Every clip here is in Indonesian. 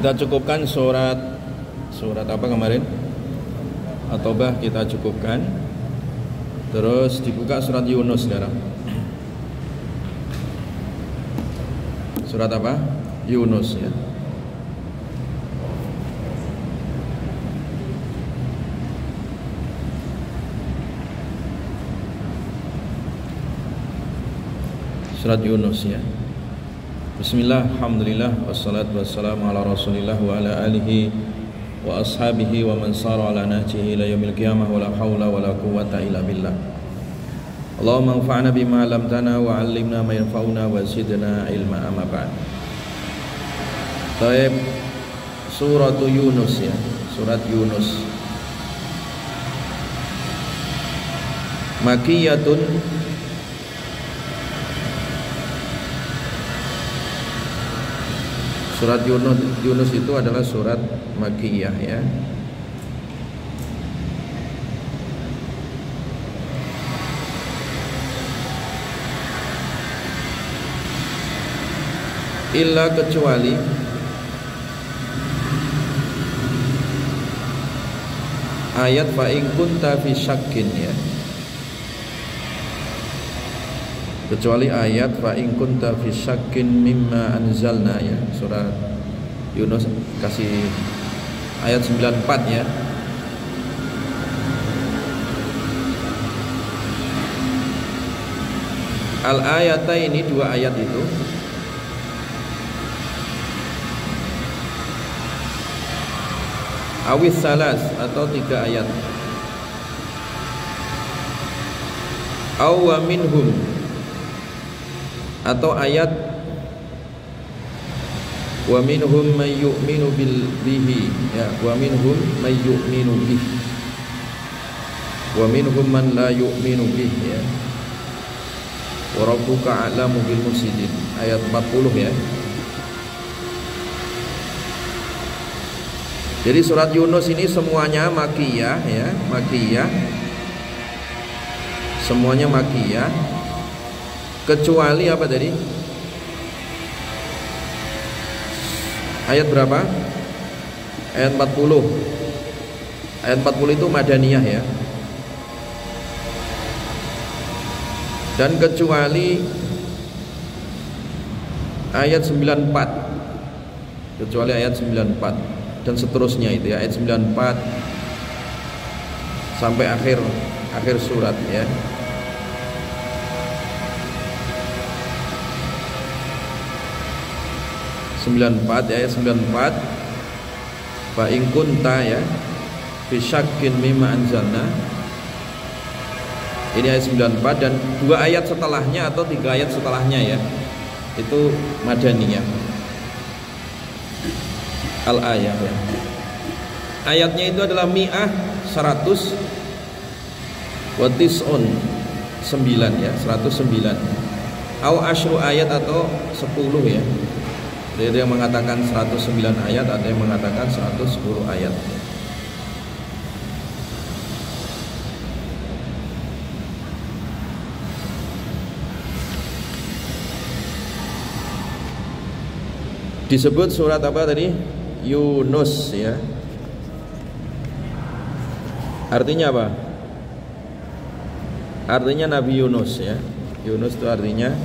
Kita cukupkan surat apa kemarin? At-Taubah kita cukupkan. Terus dibuka surat Yunus sekarang. Surat apa? Yunus ya. Surat Yunus ya. Bismillah, alhamdulillah, wassalatu wassalamu ala rasulillah wa ala alihi wa ashabihi wa man sara ala nahjihi ila yaumil qiyamah wa la hawla wa la quwwata illa billah. Allahumma anfa'na bima 'allamtana wa 'allimna ma yanfa'una wa zidna ilma amma ba'd. Taib surat Yunus ya, surat Yunus. Makiyatun, surat Yunus itu adalah surat Makkiyah ya. Illa kecuali ayat fa in kunta fi syakkin ya. Kecuali ayat fa in kunta fi syakkin mimma anzalna ya. Surat Yunus kasih ayat 94 ya. Al-ayata ini dua ayat itu awis salas atau tiga ayat. Aw minhum atau ayat wa minhum may yu'minu bihi ya, wa minhum may yu'minu bihi wa minhum man la yu'minu bihi ya. Wa rabbuka a'lamu bil mufsidin ayat 40 ya. Jadi surat Yunus ini semuanya Makkiyah ya, Makkiyah. Semuanya Makkiyah. Kecuali apa tadi? Ayat berapa? Ayat 40. Ayat 40 itu Madaniyah ya. Dan kecuali ayat 94. Kecuali ayat 94 dan seterusnya itu ya, ayat 94 sampai akhir surat ya. Ayat 94 fa in kunta ya fi syakkin mimma anzalna. Ini ayat 94 dan dua ayat setelahnya atau tiga ayat setelahnya ya. Itu Madaniyah. Al-ayah ya. Ayatnya itu adalah mi'ah 100 wa tis'un 9 ya, 109. Au asyru ayat atau 10 ya. Ada yang mengatakan 109 ayat, ada yang mengatakan 110 ayat. Disebut surat apa tadi? Yunus ya. Artinya apa? Artinya Nabi Yunus ya. Yunus itu artinya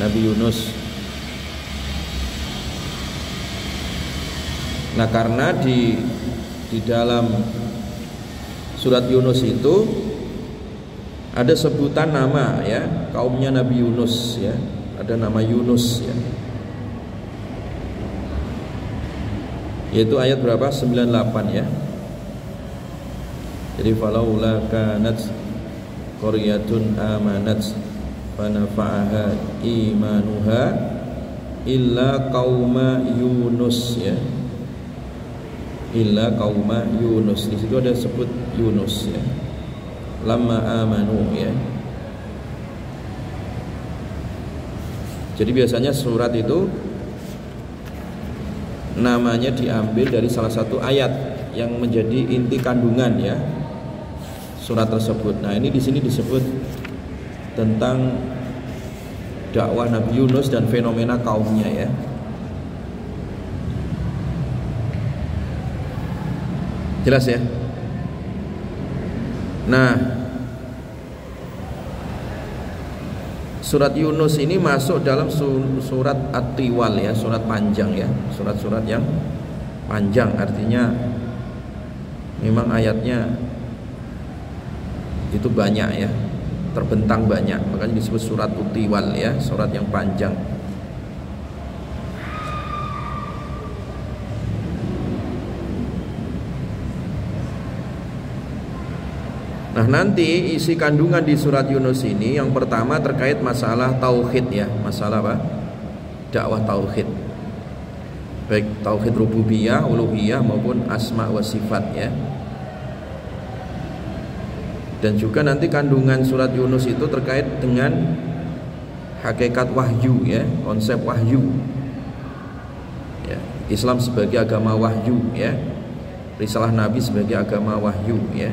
Nabi Yunus. Nah, karena di dalam surat Yunus itu ada sebutan nama ya, kaumnya Nabi Yunus ya. Ada nama Yunus ya. Yaitu ayat berapa? 98 ya. Jadi falaula kanat qaryatun amanat fanafa'aha imanuha illa qauma Yunus ya. Illa qauma Yunus. Di situ ada sebut Yunus ya. Lamma amanu ya. Jadi biasanya surat itu namanya diambil dari salah satu ayat yang menjadi inti kandungan ya surat tersebut. Nah, ini di sini disebut tentang dakwah Nabi Yunus dan fenomena kaumnya ya. Jelas ya? Nah, surat Yunus ini masuk dalam surat At-Tiwal ya, surat panjang ya, surat-surat yang panjang, artinya memang ayatnya itu banyak ya, terbentang banyak, makanya disebut surat At-Tiwal ya, surat yang panjang. Nah, nanti isi kandungan di surat Yunus ini yang pertama terkait masalah tauhid ya, masalah apa? Dakwah tauhid. Baik tauhid rububiyah, uluhiyah maupun asma wa sifat ya. Dan juga nanti kandungan surat Yunus itu terkait dengan hakikat wahyu ya, konsep wahyu. Ya, Islam sebagai agama wahyu ya. Risalah Nabi sebagai agama wahyu ya.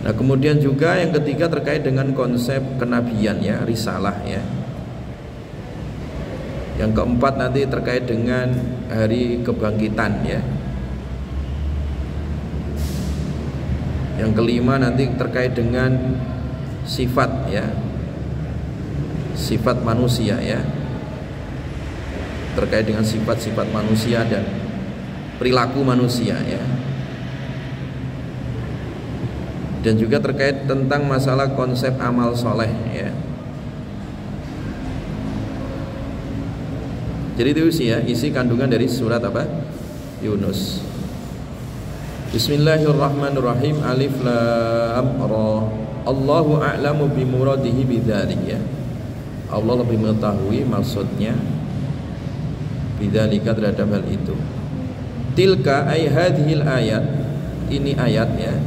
Nah, kemudian juga yang ketiga terkait dengan konsep kenabian ya, risalah ya. Yang keempat nanti terkait dengan hari kebangkitan ya. Yang kelima nanti terkait dengan sifat ya, sifat manusia ya, terkait dengan sifat-sifat manusia dan perilaku manusia ya. Dan juga terkait tentang masalah konsep amal soleh ya. Jadi itu isi kandungan dari surat apa? Yunus. Bismillahirrahmanirrahim. Alif lam ra. Allahu a'lamu bimuradihi bidzalik ya. Allah lebih mengetahui maksudnya bidzalika terhadap hal itu. Tilka ay hadhil ayat. Ini ayat ya.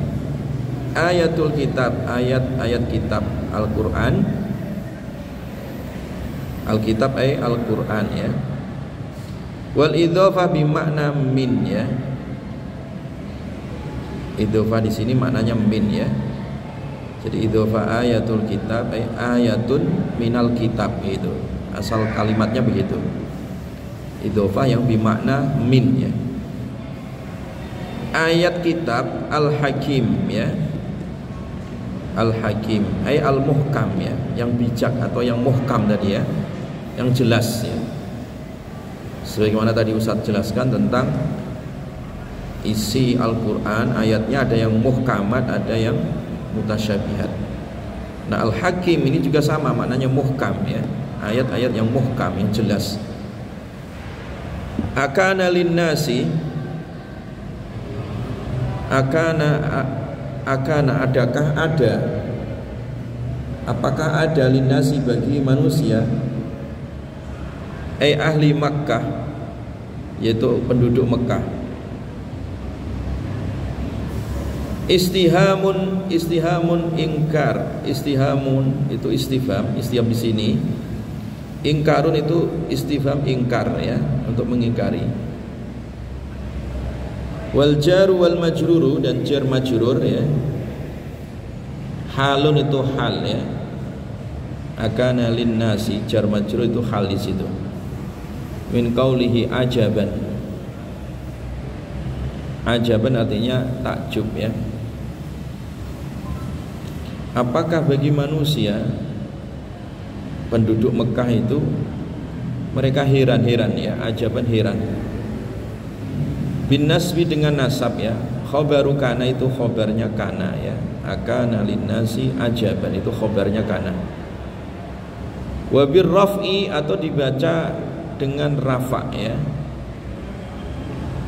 Ayatul kitab, ayat-ayat kitab Al-Quran. Al-kitab ay Al-Quran ya. Wal idhofah bimakna min ya. Idhofah di sini maknanya min ya. Jadi idhofah ayatul kitab ay ayatun minal kitab itu. Asal kalimatnya begitu. Idhofah yang bimakna min ya. Ayat kitab Al-Hakim ya. Al-Hakim ay al-muhkam ya, yang bijak atau yang muhkam tadi ya, yang jelas ya. Sebagaimana tadi Ustaz jelaskan tentang isi Al-Quran, ayatnya ada yang muhkamat, ada yang mutasyabihat. Nah, Al-Hakim ini juga sama, maknanya muhkam ya, ayat-ayat yang muhkam, yang jelas. Akana linnasi, akana adakah ada, apakah ada linnasi bagi manusia, ahli Makkah, yaitu penduduk Mekah. Istihamun ingkar, istihamun itu istifham di sini. Ingkarun itu istifham ingkar ya, untuk mengingkari. Wal jaru wal majruru, dan jar majrur ya. Halun itu hal ya. Akana linnasi, jar majrur itu hal di situ. Min qaulihi ajaban. Ajaban artinya takjub ya. Apakah bagi manusia penduduk Mekah itu mereka heran-heran ya, ajaban heran. Bin nasbi dengan nasab ya. Khobaru kana itu khobarnya kana ya. Akana linnasi ajaban itu khobarnya kana. Wa bir raf'i atau dibaca dengan rafa ya.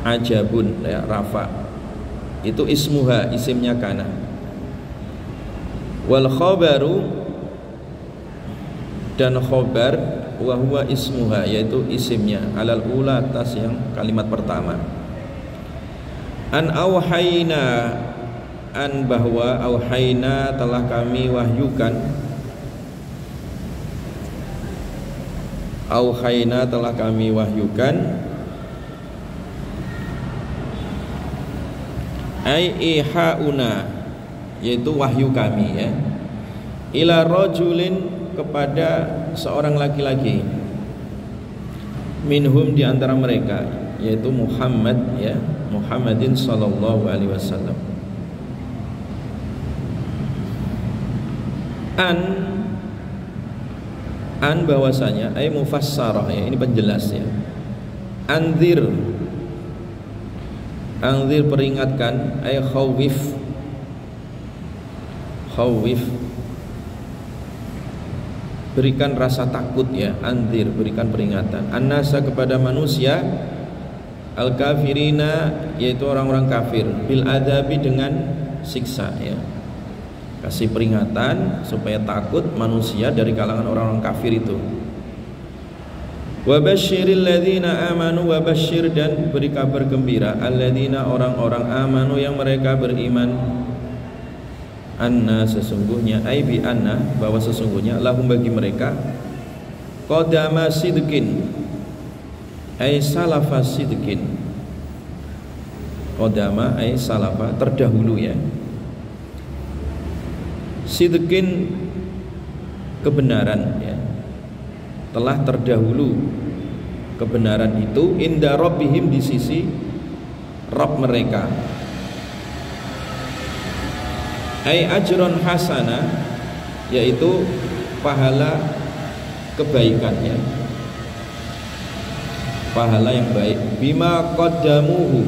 Ajabun ya, rafa. Itu ismuha, isimnya kana. Wal khobaru, dan khobar wa huwa ismuha, yaitu isimnya, alal ula, atas yang kalimat pertama. An auhayna, an bahwa auhayna telah kami wahyukan, auhayna telah kami wahyukan, ai ihauna, yaitu wahyu kami ya, ila rajulin, kepada seorang laki-laki, minhum di antara mereka, yaitu Muhammad ya, Muhammadin sallallahu alaihi wasallam. An bahwasanya ay mufassarah ya, ini penjelas ya. Anzir peringatkan, ay khawif berikan rasa takut ya, anzir berikan peringatan, annasa kepada manusia, al kafirina yaitu orang-orang kafir, bil adabi dengan siksa ya. Kasih peringatan supaya takut manusia dari kalangan orang-orang kafir itu. Wa basyiril ladzina amanu, wa basyir dan beri kabar gembira alladzina orang-orang amanu yang mereka beriman, anna sesungguhnya, ai bi anna bahwa sesungguhnya, lahum bagi mereka, qadama sidqin ai salafa sidqin, qadama ai salafa terdahulu ya, sidqin kebenaran ya, telah terdahulu kebenaran itu, inda rabbihim di sisi Rabb mereka, ai ajron hasana yaitu pahala kebaikannya, pahala yang baik, bima qaddamuhu,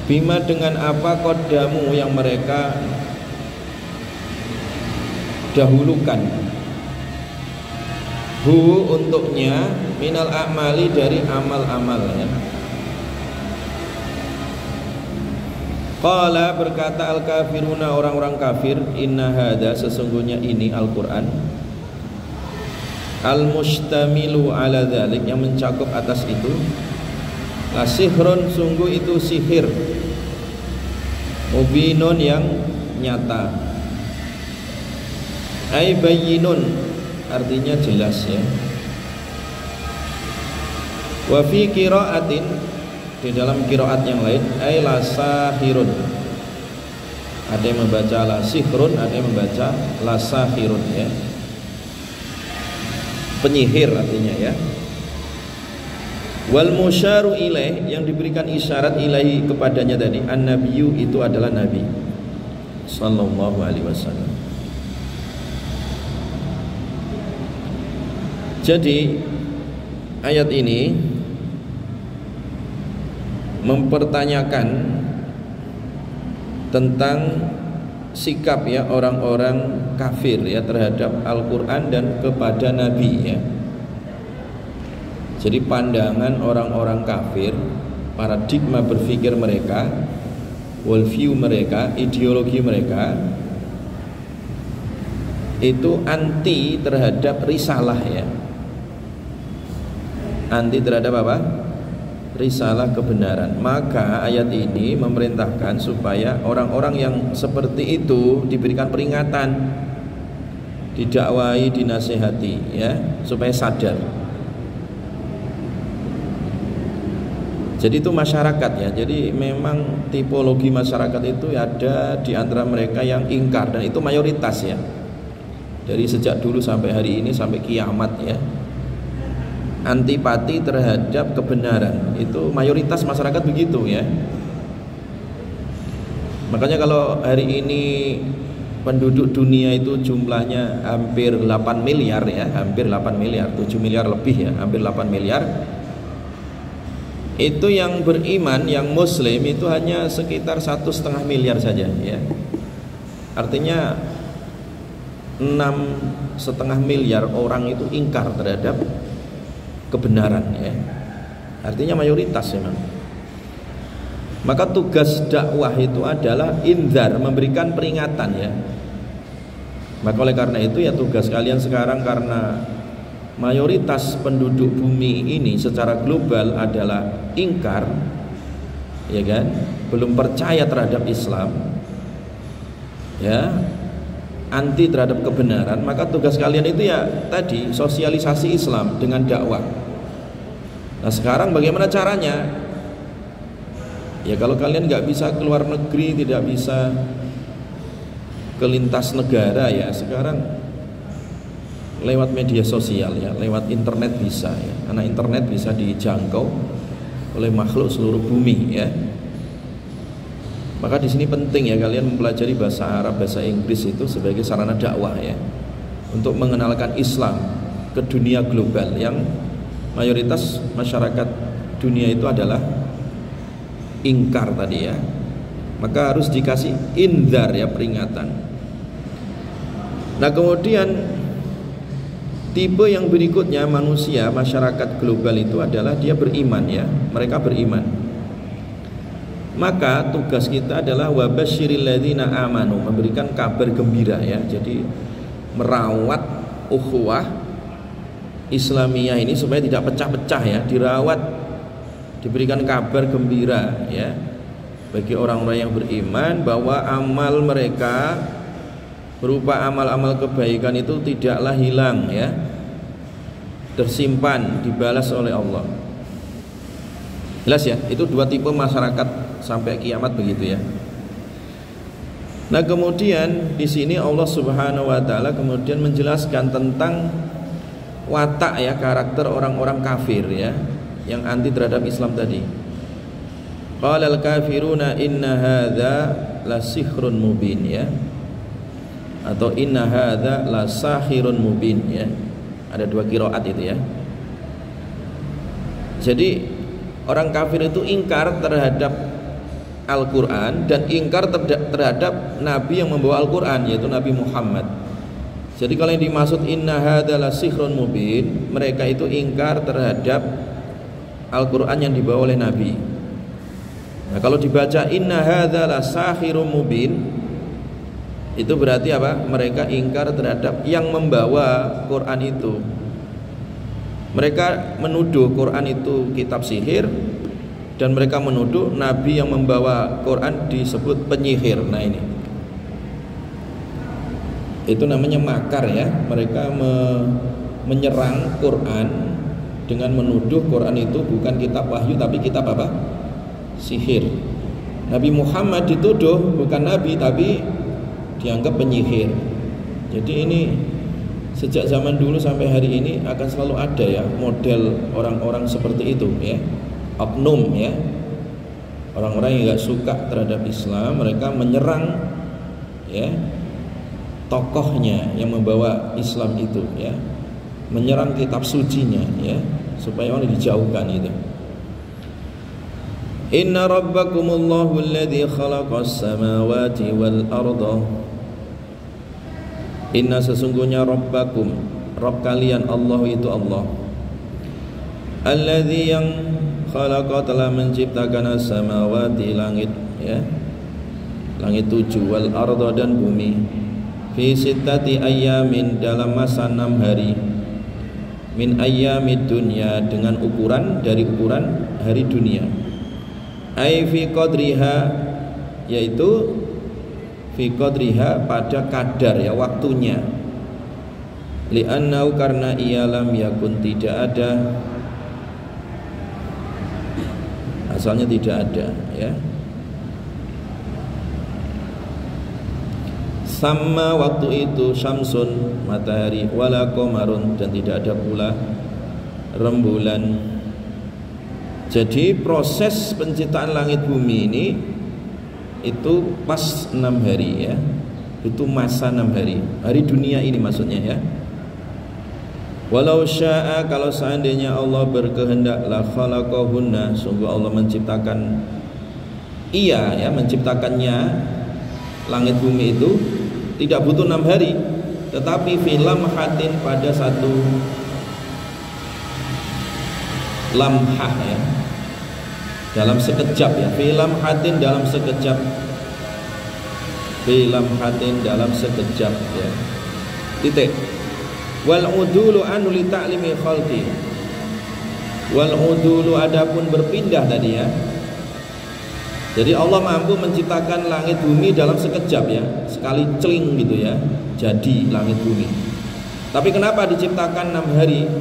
bima dengan apa, qaddamu yang mereka dahulukan, hu untuknya, minal a'mali dari amal-amalnya. Qala berkata al-kafiruna orang-orang kafir, inna hada sesungguhnya ini Al-Quran, al-mustamilu ala dzalik yang mencakup atas itu, la sihrun sungguh itu sihir, mubinun yang nyata, ay bayyinun artinya jelas ya. Wa fi qiraatin di dalam qiraat yang lain, ay la sahirun, ada yang membaca la sihrun, ada yang membaca la sahirun ya, penyihir artinya ya. Wal musyaru ilaih yang diberikan isyarat ilahi kepadanya tadi, an-nabiyyu itu adalah Nabi sallallahu alaihi wasallam. Jadi ayat ini mempertanyakan tentang sikap ya orang-orang kafir ya terhadap Al-Quran dan kepada Nabi ya. Jadi pandangan orang-orang kafir, paradigma berpikir mereka, worldview mereka, ideologi mereka itu anti terhadap risalah ya. Anti terhadap apa? Risalah kebenaran. Maka ayat ini memerintahkan supaya orang-orang yang seperti itu diberikan peringatan, didakwai, dinasihati ya, supaya sadar. Jadi itu masyarakat ya. Jadi memang tipologi masyarakat itu ada di antara mereka yang ingkar, dan itu mayoritas ya. Dari sejak dulu sampai hari ini sampai kiamat ya. Antipati terhadap kebenaran itu mayoritas masyarakat begitu ya. Makanya kalau hari ini penduduk dunia itu jumlahnya hampir 8 miliar ya, hampir 8 miliar, 7 miliar lebih ya, hampir 8 miliar. Itu yang beriman, yang muslim itu hanya sekitar 1,5 miliar saja ya. Artinya 6,5 miliar orang itu ingkar terhadap kebenaran ya. Artinya mayoritas memang. Maka tugas dakwah itu adalah inzar, memberikan peringatan ya. Maka oleh karena itu ya tugas kalian sekarang, karena mayoritas penduduk bumi ini secara global adalah ingkar ya kan, belum percaya terhadap Islam ya, anti terhadap kebenaran. Maka tugas kalian itu ya tadi, sosialisasi Islam dengan dakwah. Nah sekarang bagaimana caranya? Ya kalau kalian nggak bisa keluar negeri, tidak bisa ke lintas negara ya, sekarang lewat media sosial ya, lewat internet bisa ya, karena internet bisa dijangkau oleh makhluk seluruh bumi ya. Maka di sini penting ya kalian mempelajari bahasa Arab, bahasa Inggris itu sebagai sarana dakwah ya, untuk mengenalkan Islam ke dunia global yang mayoritas masyarakat dunia itu adalah ingkar tadi ya. Maka harus dikasih indar ya, peringatan. Nah kemudian tipe yang berikutnya manusia, masyarakat global itu adalah dia beriman ya, mereka beriman. Maka tugas kita adalah wabasyiril ladzina amanu, memberikan kabar gembira ya. Jadi merawat ukhuwah Islamiyah ini supaya tidak pecah-pecah ya, dirawat, diberikan kabar gembira ya bagi orang-orang yang beriman bahwa amal mereka berupa amal-amal kebaikan itu tidaklah hilang ya, tersimpan, dibalas oleh Allah. Jelas ya, itu dua tipe masyarakat sampai kiamat begitu ya. Nah kemudian di sini Allah Subhanahu Wa Taala kemudian menjelaskan tentang watak ya, karakter orang-orang kafir ya, yang anti terhadap Islam tadi. Qalal kafiruna inna hadza la sihrun mubin ya, atau inna hadza la sahirun mubin ya. Ada dua qiraat itu ya. Jadi orang kafir itu ingkar terhadap Al-Quran dan ingkar terhadap Nabi yang membawa Al-Quran, yaitu Nabi Muhammad. Jadi kalau yang dimaksud inna hadza la sihrun mubin, mereka itu ingkar terhadap Al-Quran yang dibawa oleh Nabi. Nah kalau dibaca inna hadza la sahirun mubin, itu berarti apa? Mereka ingkar terhadap yang membawa Quran itu. Mereka menuduh Quran itu kitab sihir, dan mereka menuduh Nabi yang membawa Quran disebut penyihir. Nah ini, itu namanya makar ya. Mereka menyerang Quran dengan menuduh Quran itu bukan kitab wahyu tapi kitab apa? Sihir. Nabi Muhammad dituduh bukan Nabi tapi dianggap penyihir. Jadi ini sejak zaman dulu sampai hari ini akan selalu ada ya model orang-orang seperti itu ya, oknum ya, orang-orang yang gak suka terhadap Islam, mereka menyerang ya tokohnya yang membawa Islam itu ya, menyerang kitab sucinya ya, supaya orang dijauhkan itu. Inna rabbakumullahu alladzi khalaqas samawati wal arda. Inna sesungguhnya rabbakum, Rabb kalian, Allah itu Allah, alladzi yang khalaqa telah menciptakan as-samawati langit ya, langit 7, wal arda dan bumi, fi sittati ayyamin dalam masa 6 hari, min ayyamid dunya dengan ukuran dari ukuran hari dunia, ai fi qadriha yaitu fi qadriha pada kadar ya, waktunya, li'annau karena ia lam yakun tidak ada, asalnya tidak ada ya, sama waktu itu syamsun matahari, wala qamarun dan tidak ada pula rembulan. Jadi proses penciptaan langit bumi ini itu pas 6 hari ya, itu masa 6 hari, hari dunia ini maksudnya ya. Walau sya'a kalau seandainya Allah berkehendak, la khalaqahunna sungguh Allah menciptakan ia ya, menciptakannya langit bumi itu tidak butuh 6 hari, tetapi filam hatin pada satu lamhah ya, dalam sekejap ya, filam hatin dalam sekejap, filam hatin dalam sekejap ya, titik. Wal udulu anu li ta'limi khalqi, wal udulu adapun berpindah tadi ya. Jadi Allah mampu menciptakan langit bumi dalam sekejap ya, sekali celing gitu ya, jadi langit bumi. Tapi kenapa diciptakan 6 hari?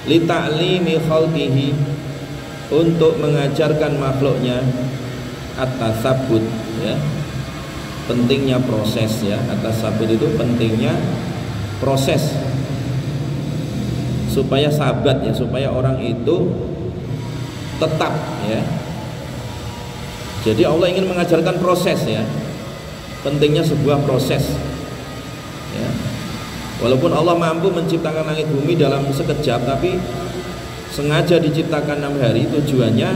Li ta'limi khalqihi, untuk mengajarkan makhluknya at-tasabbut ya, pentingnya proses ya. At-tasabbut itu pentingnya proses supaya sabat ya, supaya orang itu tetap ya. Jadi Allah ingin mengajarkan proses ya, pentingnya sebuah proses ya. Walaupun Allah mampu menciptakan langit bumi dalam sekejap, tapi sengaja diciptakan 6 hari, tujuannya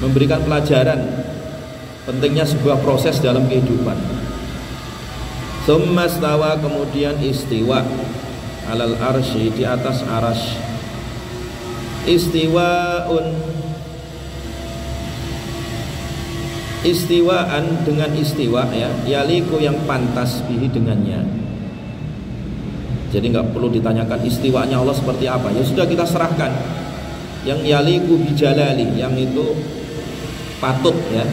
memberikan pelajaran pentingnya sebuah proses dalam kehidupan. Tsumma stawa, kemudian istiwa alal arsy, di atas arasy. Istiwaan dengan istiwa ya, yaliku yang pantas bihi dengannya. Jadi nggak perlu ditanyakan istiwanya Allah seperti apa, ya sudah kita serahkan yang yaliku bijalali, yang itu patut ya,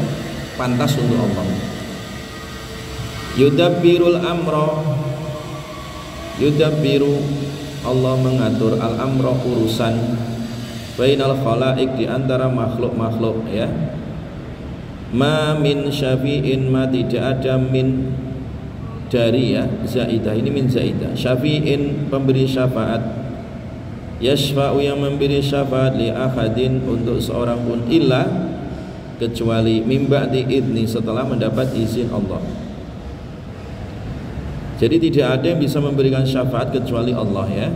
pantas untuk Allah. Yudabbirul amra, yudabbiru, Allah mengatur al-amra, urusan, bainal khalaik, di antara makhluk-makhluk ya. Ma min syafi'in, ma tidak ada min dari ya, zaidah, ini min zaidah. Syafi'in, pemberi syafaat, yashfa'u, yang memberi syafaat, li ahadin, untuk seorang pun, illa, kecuali min ba'di idni, setelah mendapat izin Allah. Jadi tidak ada yang bisa memberikan syafaat kecuali Allah ya,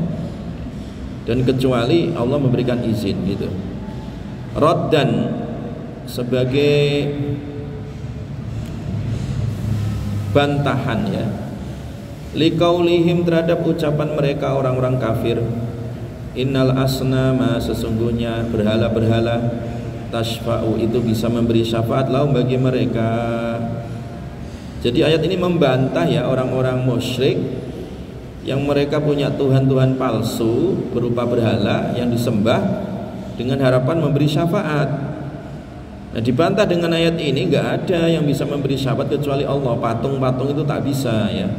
dan kecuali Allah memberikan izin gitu. Raddan, sebagai bantahan ya, liqaulihim, terhadap ucapan mereka orang-orang kafir, innal asnama, sesungguhnya berhala-berhala, tashfa'u, itu bisa memberi syafaat, lahum, bagi mereka. Jadi ayat ini membantah ya orang-orang musyrik yang mereka punya tuhan-tuhan palsu berupa berhala yang disembah dengan harapan memberi syafaat. Nah, dibantah dengan ayat ini, nggak ada yang bisa memberi syafaat kecuali Allah. Patung-patung itu tak bisa ya.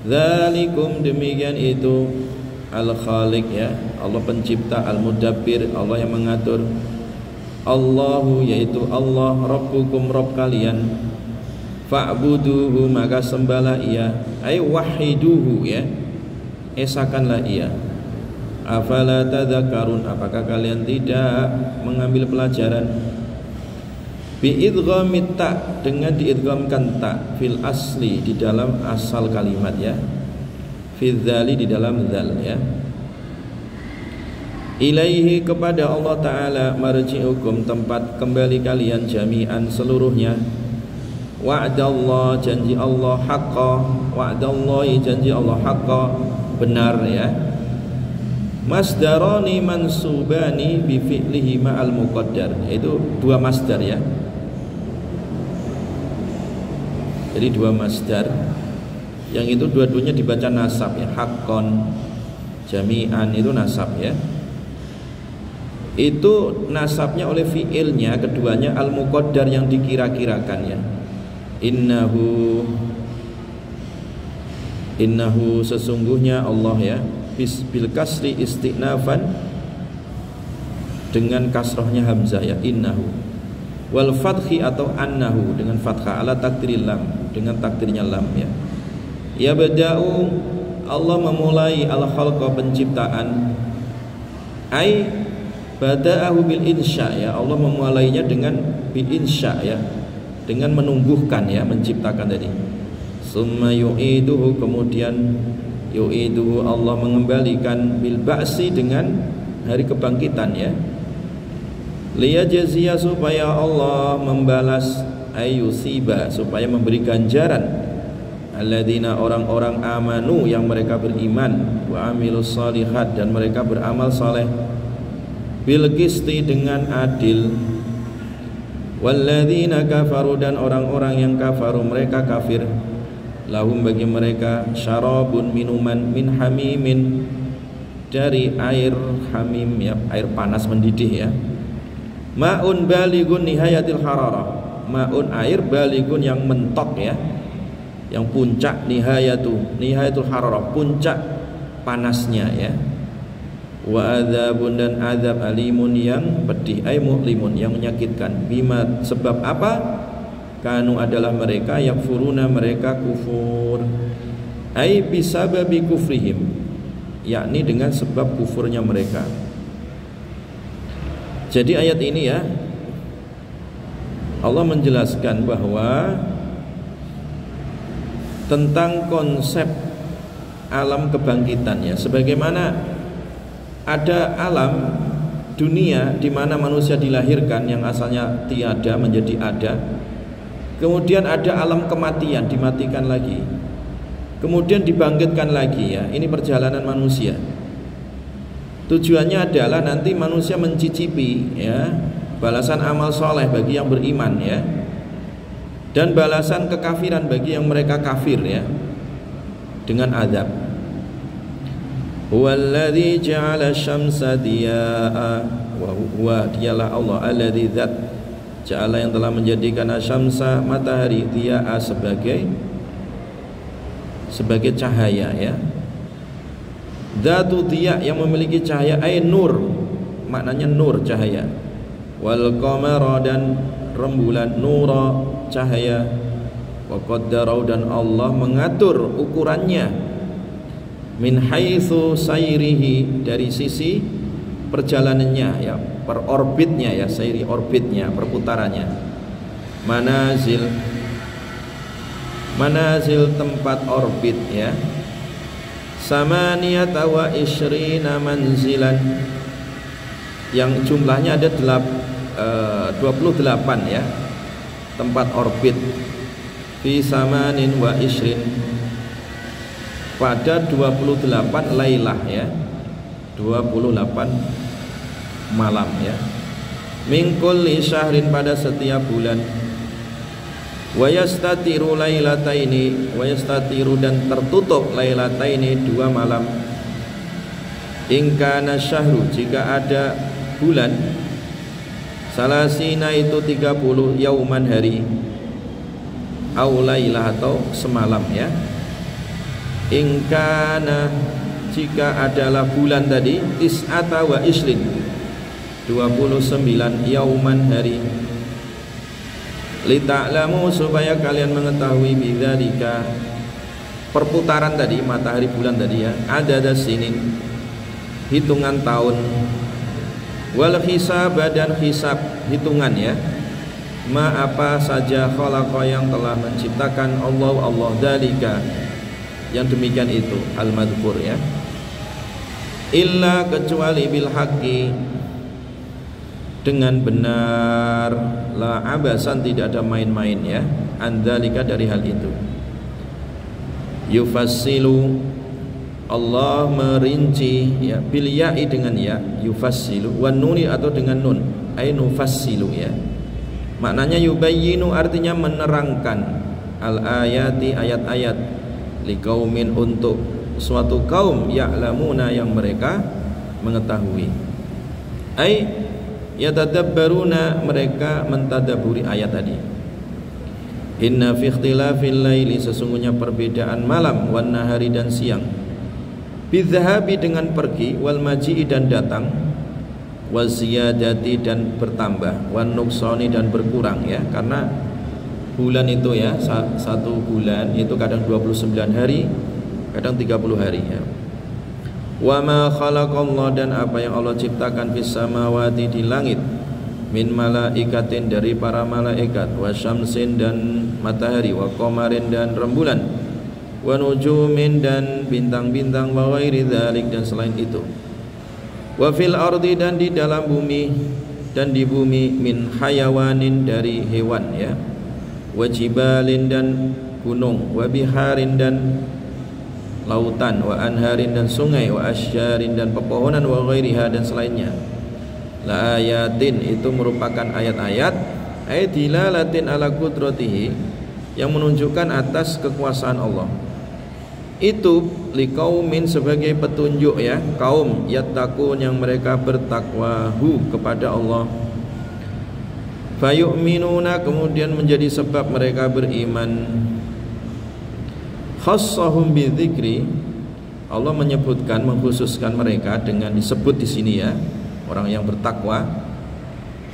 Dzalikum, demikian itu, al-khaliq ya, Allah pencipta, al-mudabbir, Allah yang mengatur. Allahu, yaitu Allah, rabbukum, rabb kalian, fa'buduhu, maka sembahlah ia, ay wahiduhu ya, esakanlah ia. Afala tadzakarun, apakah kalian tidak mengambil pelajaran? Bi'idghamit ta, dengan diidghamkan ta, fil asli, di dalam asal kalimat ya, fil dzali, di dalam dzal ya. Ilaihi, kepada Allah Ta'ala, marji'ukum, tempat kembali kalian, jami'an, seluruhnya. Wa'dallah, janji Allah, haqqa, wa'dallahi, janji Allah, haqqa, benar ya. Masdarani mansubani bi fi'lihi ma'al muqaddar, itu dua masdar ya. Jadi dua masdar yang itu dua-duanya dibaca nasab ya, haqqon, jami'an, itu nasab ya. Itu nasabnya oleh fi'ilnya, keduanya al-muqaddar, yang dikira-kirakan ya. Innahu, sesungguhnya Allah ya, bil kasri istinafan, dengan kasrohnya hamzah ya, innahu. Wal fathi, atau annahu, dengan fathah, ala takdiril lam, dengan takdirnya lam ya. Ya bada'u, Allah memulai al-khalqa, penciptaan, ai bada'ahu bil insya ya, Allah memulainya dengan bil insya ya, dengan menumbuhkan ya, menciptakan tadi. Summa yu'iduhu, kemudian yu'iduhu, Allah mengembalikan, bil ba'si, dengan hari kebangkitan ya. Liyajziya, supaya Allah membalas, ayyusiba, supaya memberi ganjaran, alladzina, orang-orang amanu, yang mereka beriman, wa amilus shalihat, dan mereka beramal saleh, bil qisti, dengan adil. Walladzina kafaru, dan orang-orang yang kafaru, mereka kafir, lahum, bagi mereka, syarabun, minuman, min hamimin, dari air hamim ya, air panas mendidih ya. Ma'un baligun nihayatil hararah, ma'un, air, baligun, yang mentok ya, yang puncak, nihayatul hararah, puncak panasnya ya. Wa adzabun, dan azab, alimun, yang pedih, ay mu'limun, yang menyakitkan, bima, sebab apa, kanu, adalah mereka, yakfuruna, mereka kufur, ay bisababi kufrihim, yakni dengan sebab kufurnya mereka. Jadi ayat ini ya, Allah menjelaskan bahwa tentang konsep alam kebangkitan ya, sebagaimana ada alam dunia di mana manusia dilahirkan yang asalnya tiada menjadi ada. Kemudian ada alam kematian, dimatikan lagi. Kemudian dibangkitkan lagi ya. Ini perjalanan manusia. Tujuannya adalah nanti manusia mencicipi ya balasan amal soleh bagi yang beriman ya, dan balasan kekafiran bagi yang mereka kafir ya, dengan azab. Huwallazi ja'ala syamsa diya'a wa huwa, dialah Allah alladzi zat ja'ala yang telah menjadikan asyamsa matahari diya'a sebagai cahaya ya. Dzatu diya yang memiliki cahaya, ay nur, maknanya nur cahaya. Wal qamara dan rembulan, nura cahaya. Wa qaddarau dan Allah mengatur ukurannya, min haitsu sayrihi dari sisi perjalanannya ya, per orbitnya ya, sayri orbitnya, perputarannya. Manazil tempat orbit ya. Samaniyata wa ishrina manzilan, yang jumlahnya ada 28 ya tempat orbit. Fi samanin wa ishrin, pada 28 lailah ya, 28 malam ya. Min kulli syahrin, pada setiap bulan. Wa yastatiru lailataini, wa yastatiru dan tertutup lailataini, 2 malam. In kana syahru, jika ada bulan, salasina itu 30 yauman hari, au lailah atau semalam ya. In kana, jika adalah bulan tadi, tis'ata wa isrin, 29 yauman hari. Lita'lamu, supaya kalian mengetahui, bidzalika, perputaran tadi matahari bulan tadi ya, ada sinin, hitungan tahun. Wal hisab, dan hisab hitungan ya, ma apa saja khalaqa yang telah menciptakan Allah dzalika, yang demikian itu, al-madhkur ya. Illa, kecuali bil haqqi, dengan benar, la abasan, tidak ada main-main ya, andzalika, dari hal itu. Yufassilu, Allah merinci ya, bil ya'i, dengan ya, yufassilu, wan nuni atau dengan nun, ay nufassilu ya. Maknanya yubayyinu, artinya menerangkan, al ayati, ayat-ayat, liqaumin, untuk suatu kaum, ya'lamuna, yang mereka mengetahui. Ay yatadabbaruna, mereka mentadaburi ayat tadi. Inna fi ikhtilafil laili, sesungguhnya perbedaan malam, wan nahari, dan siang, bidzahabi, dengan pergi, wal maji'i, dan datang, waziyadati, dan bertambah, wan nuqsani, dan berkurang ya. Karena bulan itu ya, satu bulan itu kadang 29 hari, kadang 30 hari ya. Wa ma khalaqallahu, dan apa yang Allah ciptakan, fis samawati, di langit, min malaikatin, dari para malaikat, wa syamsin, dan matahari, wa qamarin, dan rembulan, wa nujumin, dan bintang-bintang, wa ghairi dzalik, dan selain itu. Wa fil ardi, dan di dalam bumi, dan di bumi, min hayawanin, dari hewan ya, wa jibalin, dan gunung, wa biharin, dan lautan, wa anharin, dan sungai, wa asyarin, dan pepohonan, wa ghairiha, dan selainnya. La ayatin, itu merupakan ayat-ayat, ay dilalatin ala qudratihi, yang menunjukkan atas kekuasaan Allah. Itu liqaumin, sebagai petunjuk ya, kaum yattaqun, yang mereka bertakwahu kepada Allah. Fayu'minuna, kemudian menjadi sebab mereka beriman. Khassahum bidzikri, Allah menyebutkan, mengkhususkan mereka dengan disebut di sini ya, orang yang bertakwa.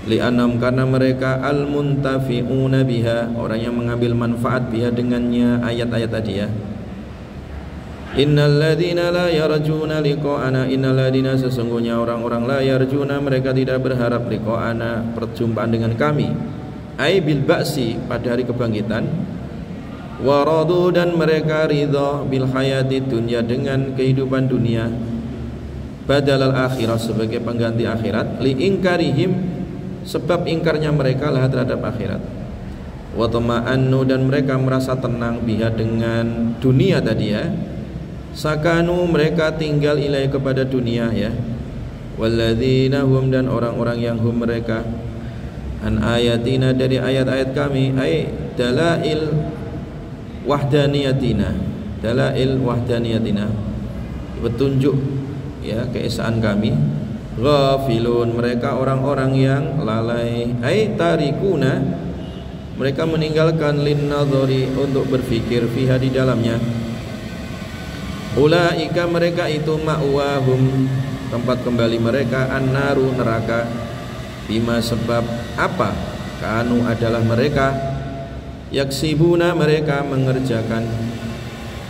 Li'annam, karena mereka al-muntafi'una biha, orang yang mengambil manfaat biha, dengannya ayat-ayat tadi ya. Innal ladzina la yarjuna liqa'ana, innal ladzina sesungguhnya orang-orang la yarjuna mereka tidak berharap liqa'ana perjumpaan dengan kami, ai bil ba'si pada hari kebangkitan, waradu dan mereka ridha bil hayati dunya dengan kehidupan dunia, badal al akhirah sebagai pengganti akhirat, li ingkarihim sebab ingkarnya mereka lah terhadap akhirat, wa tama'annu dan mereka merasa tenang biha dengan dunia tadi ya, sakanu mereka tinggal ilai kepada dunia ya, walladzina hum dan orang-orang yang hum mereka an ayatina dari ayat-ayat kami, ay dalail wahdaniyatina, dalail wahdaniyatina petunjuk ya keesaan kami, ghafilun mereka orang-orang yang lalai, ay tarikuna mereka meninggalkan linnadhari untuk berfikir fiha di dalamnya, ulaika mereka itu ma'wahum tempat kembali mereka annaru neraka, bima sebab apa kanu adalah mereka yaksibuna mereka mengerjakan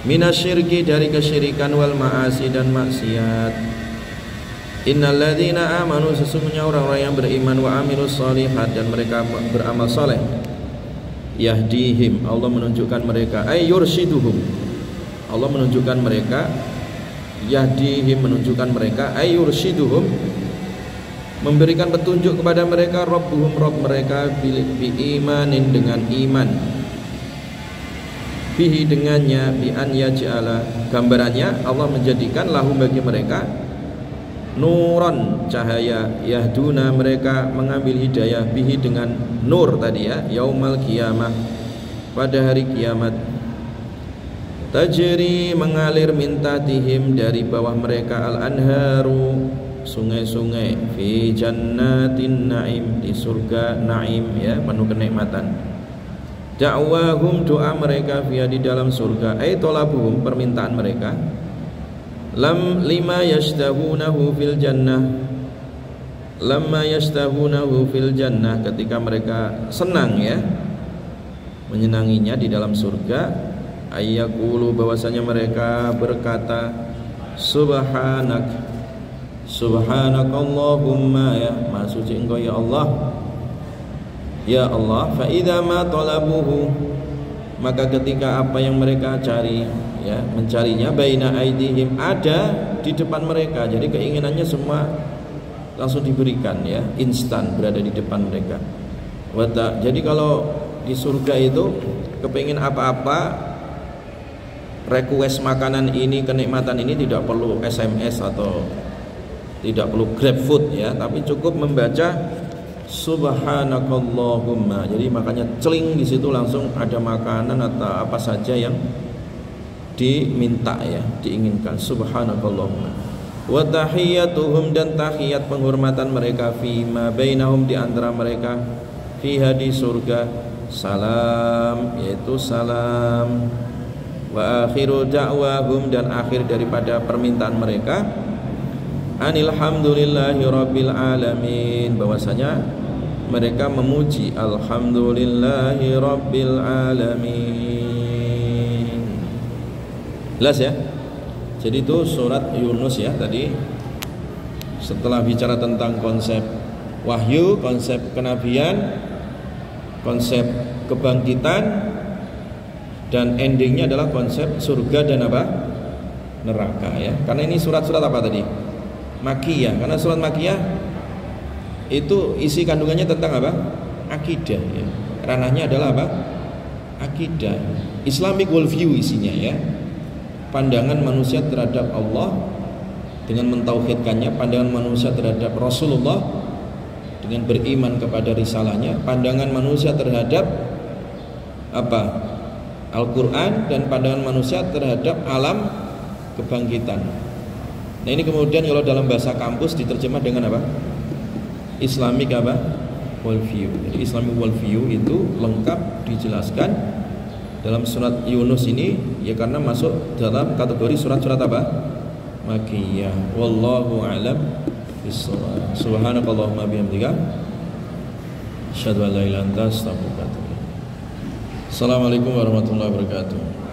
minasyirki dari kesyirikan wal ma'asi dan maksiat. Innal ladzina amanu sesungguhnya orang-orang yang beriman wa amilus shalihat dan mereka beramal saleh, yahdihim Allah menunjukkan mereka, ay yurshiduhum Allah menunjukkan mereka, yahdihim menunjukkan mereka, ay yurshiduhum memberikan petunjuk kepada mereka, rabbuhum rabb mereka, bi imanin dengan iman, bihi dengannya, bi an yaj'ala gambarannya Allah menjadikan lahum bagi mereka nuran cahaya, yahduna mereka mengambil hidayah, bihi dengan nur tadi ya, yaumal qiyamah pada hari kiamat, tajri mengalir min tahtihim dari bawah mereka al anharu sungai-sungai, fi jannatin naim di surga naim ya penuh kenikmatan, da'wahum doa mereka via di dalam surga, ay tolabuhum permintaan mereka, lam lima yashtahunahu fil jannah, lamma yashtahunahu fil jannah ketika mereka senang ya menyenanginya di dalam surga, ayyaqulu bahwasanya mereka berkata subhanak subhanakallahumma ya maha suci engkau ya Allah, ya Allah, fa idza ma talabuhu maka ketika apa yang mereka cari ya mencarinya, baina aidihim ada di depan mereka, jadi keinginannya semua langsung diberikan ya, instan berada di depan mereka. Wata, jadi kalau di surga itu kepingin apa-apa, request makanan ini, kenikmatan ini tidak perlu SMS atau tidak perlu GrabFood ya, tapi cukup membaca subhanakallahumma. Jadi makanya celing di situ langsung ada makanan atau apa saja yang diminta ya, diinginkan. Subhanakallahumma. Wa tahiyyatuhum dan tahiyat penghormatan mereka fima bainahum di antara mereka, fiha di surga, salam yaitu salam. Wa akhiru da'wahum dan akhir daripada permintaan mereka, anilhamdulillahi rabbil alamin bahwasanya mereka memuji alhamdulillahi rabbil alamin. Jelas ya. Jadi itu surat Yunus ya tadi, setelah bicara tentang konsep wahyu, konsep kenabian, konsep kebangkitan, dan endingnya adalah konsep surga dan apa? Neraka ya. Karena ini surat-surat apa tadi? Makiyah. Karena surat Makiyah itu isi kandungannya tentang apa? Akidah ya. Ranahnya adalah apa? Akidah. Islamic worldview isinya ya. Pandangan manusia terhadap Allah dengan mentauhidkannya, pandangan manusia terhadap Rasulullah dengan beriman kepada risalahnya, pandangan manusia terhadap apa? Al-Quran, dan pandangan manusia terhadap alam kebangkitan. Nah ini kemudian kalau dalam bahasa kampus diterjemah dengan apa? Islamic apa? Worldview. Jadi Islamic worldview itu lengkap dijelaskan dalam surat Yunus ini ya, karena masuk dalam kategori surat-surat apa? Makiyah. Wallahu a'lam bishawab. Subhanakallahumma bihamdika asyhadu an la ilaha illa anta astaghfiruka wa atubu ilaik. Assalamualaikum warahmatullahi wabarakatuh.